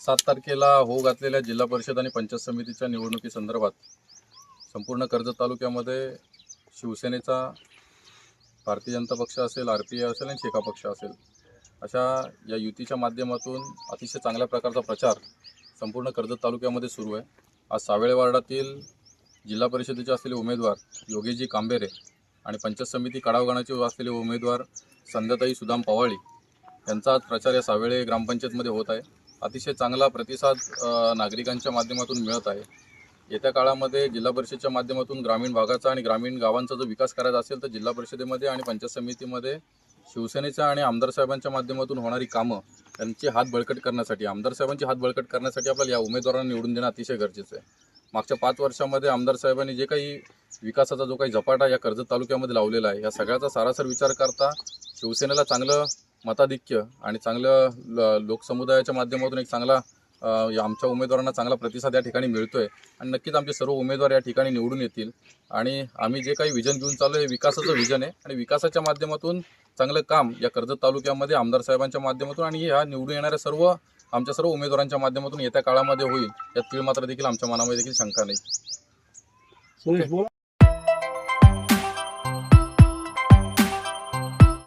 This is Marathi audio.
7 तारखेला होऊ घातलेल्या जिल्हा परिषद आणि पंचायत समितीच्या निवडणुकीसंदर्भात संपूर्ण कर्जत तालुक्यामध्ये शिवसेनेचा, भारतीय जनता पक्ष असेल, RPI असेल आणि शेका पक्ष असेल, अशा या युतीच्या माध्यमातून अतिशय चांगल्या प्रकारचा प्रचार संपूर्ण कर्जत तालुक्यामध्ये सुरू आहे। आज सावेळे वार्डातील जिल्हा परिषदेचे असलेले उमेदवार योगेशजी कांबेरे आणि पंचायत समिती कडावगाणाचे असलेले उमेदवार संध्याताई सुदाम पवाळी यांचा आज प्रचार या सावेळे ग्रामपंचायतमध्ये होत आहे। अतिशय चांगला प्रतिसाद नागरिकांच्या माध्यमातून मिळत आहे। येत्या काळामध्ये जिल्हा परिषदेच्या माध्यमातून ग्रामीण भागाचा आणि ग्रामीण गावांचा जो विकास करायचा असेल तर जिल्हा परिषदेमध्ये आणि पंचायत समितीमध्ये शिवसेनेच्या आणि आमदार साहेबांच्या माध्यमातून होणारी कामं त्यांची हात बळकट करण्यासाठी, आमदार साहेबांची हात बळकट करण्यासाठी आपल्याला या उमेदवारांना निवडून देणं अतिशय गरजेचं आहे। मागच्या 5 वर्षामध्ये आमदार साहेबांनी जे काही विकासाचा जो काही झपाटा या कर्जत तालुक्यामध्ये लावलेला आहे, या सगळ्याचा सारासार विचार करता शिवसेनेला चांगलं मताधिक्य आणि चांगलं लोकसमुदायाच्या माध्यमातून एक चांगला आमच्या उमेदवारांना चांगला प्रतिसाद या ठिकाणी मिळतोय आणि नक्कीच आमचे सर्व उमेदवार या ठिकाणी निवडून येतील। आणि आम्ही जे काही विजन घेऊन चाललो हे विकासाचं विजन आहे आणि विकासाच्या माध्यमातून चांगलं काम या कर्जत तालुक्यामध्ये आमदार साहेबांच्या माध्यमातून आणि ह्या निवडून येणाऱ्या आमच्या सर्व उमेदवारांच्या माध्यमातून येत्या काळामध्ये होईल, यात तीळ मात्र देखील आमच्या मनामध्ये देखील शंका नाही।